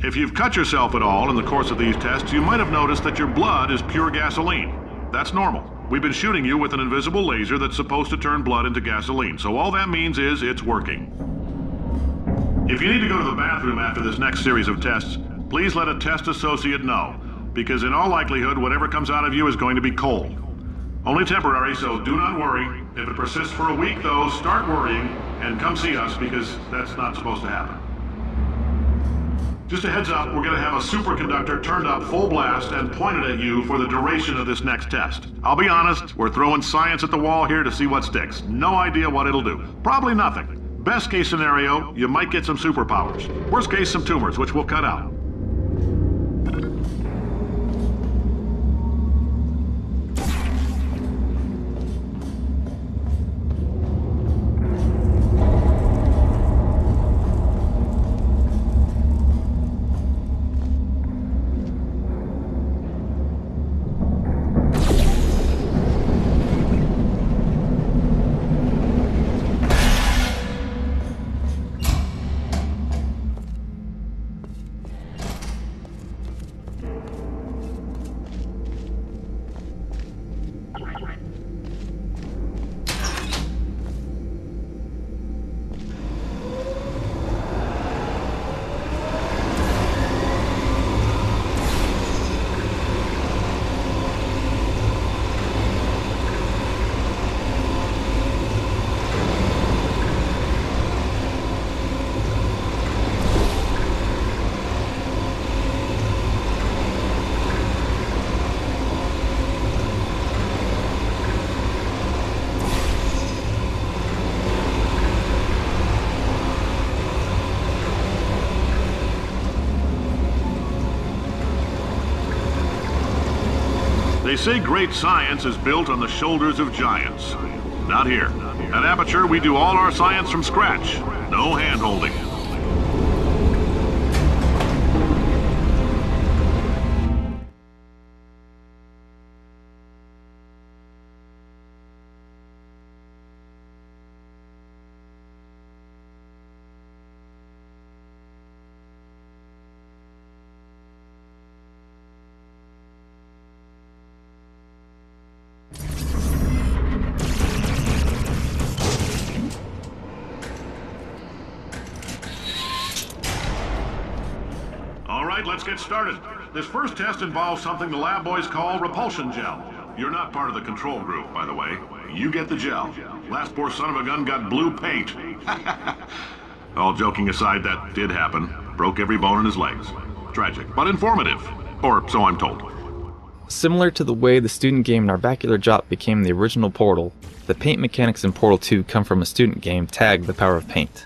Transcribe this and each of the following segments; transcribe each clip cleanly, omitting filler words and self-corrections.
If you've cut yourself at all in the course of these tests, you might have noticed that your blood is pure gasoline. That's normal. We've been shooting you with an invisible laser that's supposed to turn blood into gasoline, so all that means is it's working. If you need to go to the bathroom after this next series of tests, please let a test associate know, because in all likelihood, whatever comes out of you is going to be cold. Only temporary, so do not worry. If it persists for a week, though, start worrying and come see us, because that's not supposed to happen. Just a heads up, we're going to have a superconductor turned up full blast and pointed at you for the duration of this next test. I'll be honest, we're throwing science at the wall here to see what sticks. No idea what it'll do. Probably nothing. Best case scenario, you might get some superpowers. Worst case, some tumors, which we'll cut out. They say great science is built on the shoulders of giants. Not here. At Aperture, we do all our science from scratch. No hand-holding. Let's get started. This first test involves something the lab boys call repulsion gel. You're not part of the control group, by the way. You get the gel. Last poor son of a gun got blue paint. All joking aside, that did happen. Broke every bone in his legs. Tragic, but informative. Or so I'm told. Similar to the way the student game Narbacular Drop became the original Portal, the paint mechanics in Portal 2 come from a student game, Tag: The Power of Paint.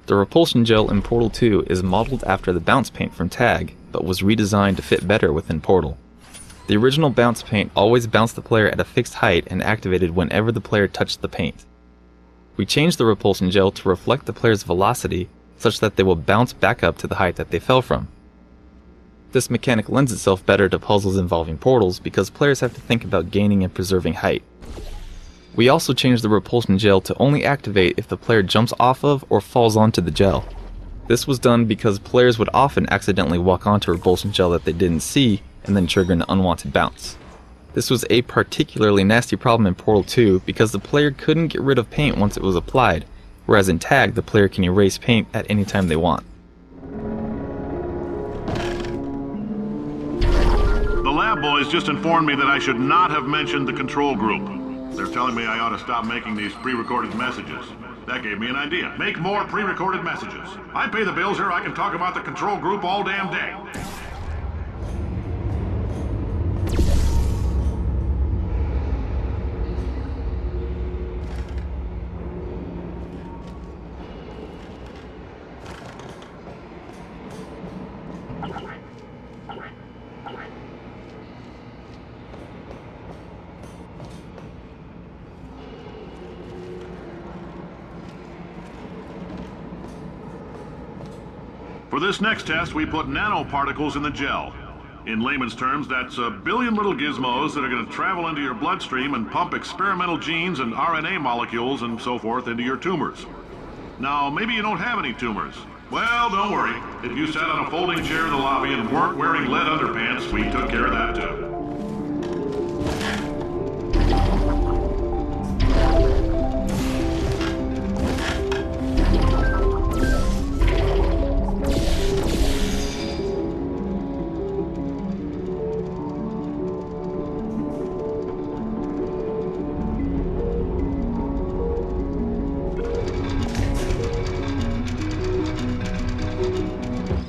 The repulsion gel in Portal 2 is modeled after the bounce paint from Tag, but was redesigned to fit better within Portal. The original bounce paint always bounced the player at a fixed height and activated whenever the player touched the paint. We changed the repulsion gel to reflect the player's velocity such that they will bounce back up to the height that they fell from. This mechanic lends itself better to puzzles involving portals because players have to think about gaining and preserving height. We also changed the repulsion gel to only activate if the player jumps off of or falls onto the gel. This was done because players would often accidentally walk onto repulsion gel that they didn't see and then trigger an unwanted bounce. This was a particularly nasty problem in Portal 2 because the player couldn't get rid of paint once it was applied, whereas in Tag the player can erase paint at any time they want. The lab boys just informed me that I should not have mentioned the control group. They're telling me I ought to stop making these pre-recorded messages. That gave me an idea. Make more pre-recorded messages. I pay the bills here, I can talk about the control group all damn day. For this next test, we put nanoparticles in the gel. In layman's terms, that's a billion little gizmos that are going to travel into your bloodstream and pump experimental genes and RNA molecules and so forth into your tumors. Now, maybe you don't have any tumors. Well, don't worry. If you sat on a folding chair in the lobby and weren't wearing lead underpants, we took care of that too.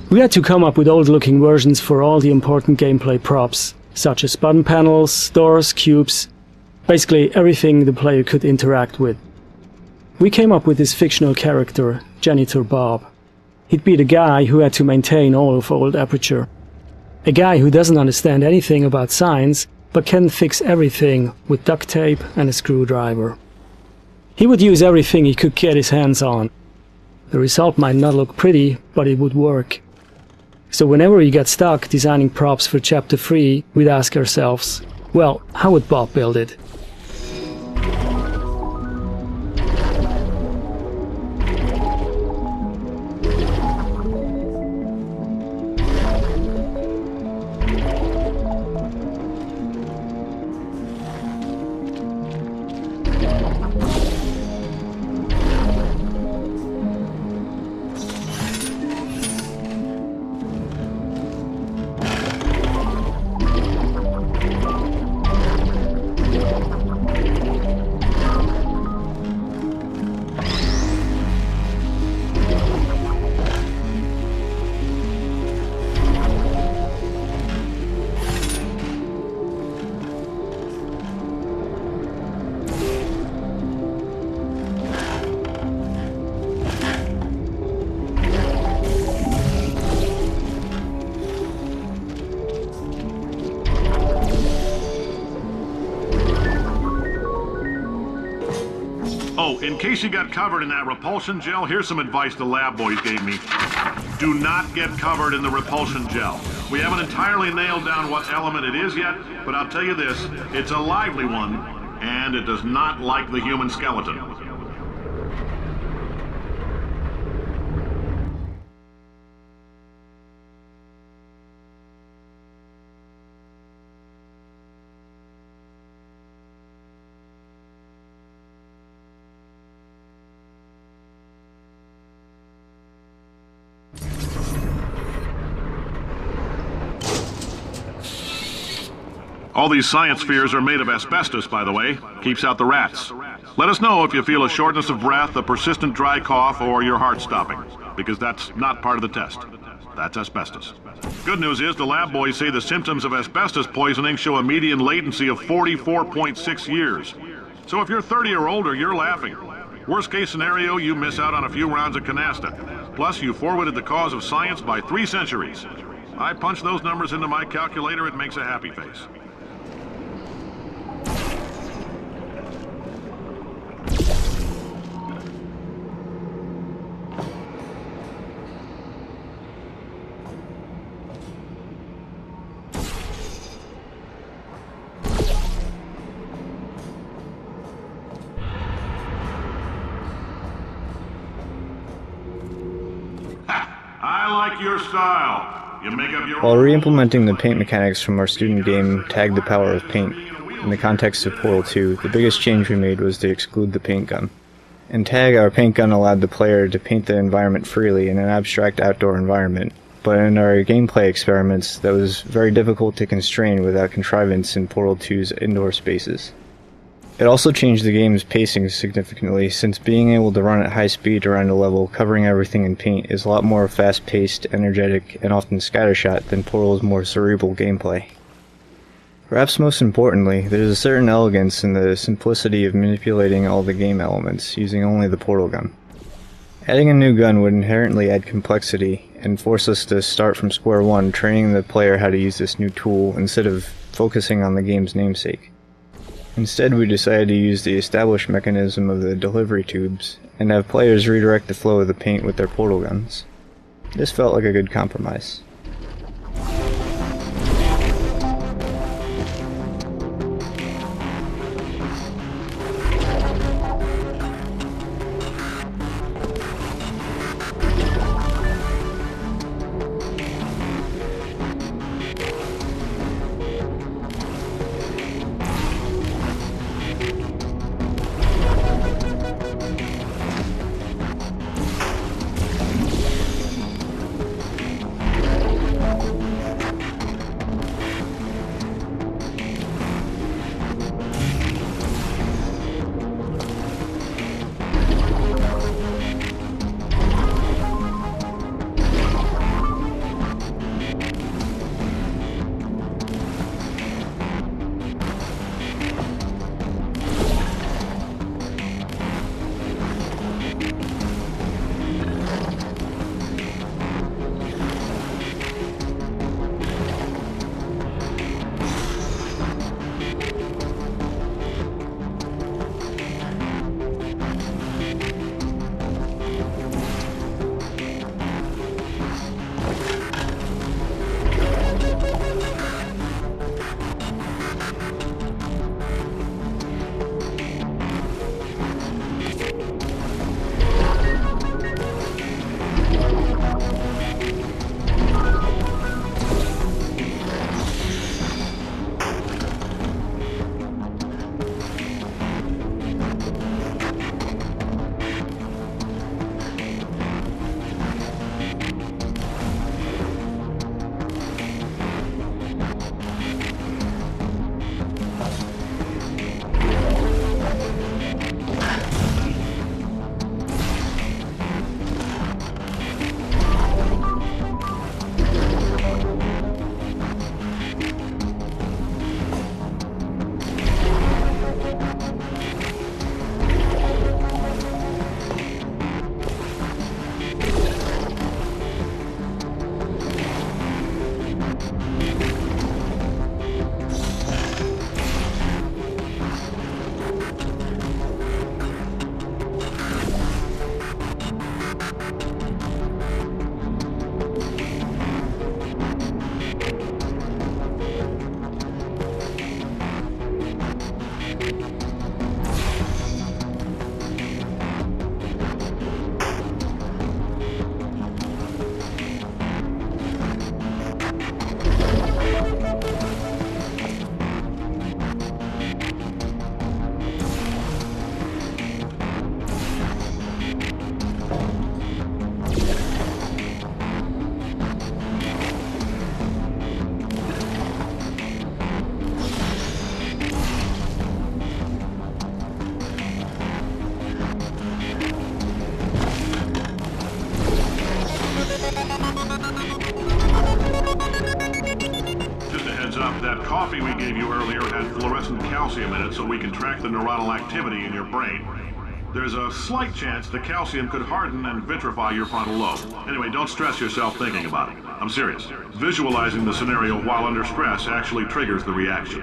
We had to come up with old-looking versions for all the important gameplay props, such as button panels, doors, cubes, basically everything the player could interact with. We came up with this fictional character, Janitor Bob. He'd be the guy who had to maintain all of Old Aperture. A guy who doesn't understand anything about science, but can fix everything with duct tape and a screwdriver. He would use everything he could get his hands on. The result might not look pretty, but it would work. So whenever we got stuck designing props for Chapter 3, we'd ask ourselves, well, how would Bob build it? Oh, in case you got covered in that repulsion gel, here's some advice the lab boys gave me. Do not get covered in the repulsion gel. We haven't entirely nailed down what element it is yet, but I'll tell you this, it's a lively one, and it does not like the human skeleton. All these science spheres are made of asbestos, by the way. Keeps out the rats. Let us know if you feel a shortness of breath, a persistent dry cough, or your heart stopping, because that's not part of the test. That's asbestos. Good news is the lab boys say the symptoms of asbestos poisoning show a median latency of 44.6 years. So if you're 30 or older, you're laughing. Worst case scenario, you miss out on a few rounds of canasta. Plus, you forwarded the cause of science by 3 centuries. I punch those numbers into my calculator, it makes a happy face. I like your style. You make up your While re-implementing the paint mechanics from our student game Tag the Power of Paint, in the context of Portal 2, the biggest change we made was to exclude the paint gun. In Tag, our paint gun allowed the player to paint the environment freely in an abstract outdoor environment, but in our gameplay experiments, that was very difficult to constrain without contrivance in Portal 2's indoor spaces. It also changed the game's pacing significantly, since being able to run at high speed around a level covering everything in paint is a lot more fast-paced, energetic, and often scattershot than Portal's more cerebral gameplay. Perhaps most importantly, there is a certain elegance in the simplicity of manipulating all the game elements, using only the portal gun. Adding a new gun would inherently add complexity, and force us to start from square one training the player how to use this new tool instead of focusing on the game's namesake. Instead, we decided to use the established mechanism of the delivery tubes, and have players redirect the flow of the paint with their portal guns. This felt like a good compromise. coffee we gave you earlier had fluorescent calcium in it so we can track the neuronal activity in your brain. There's a slight chance the calcium could harden and vitrify your frontal lobe. Anyway, don't stress yourself thinking about it. I'm serious. Visualizing the scenario while under stress actually triggers the reaction.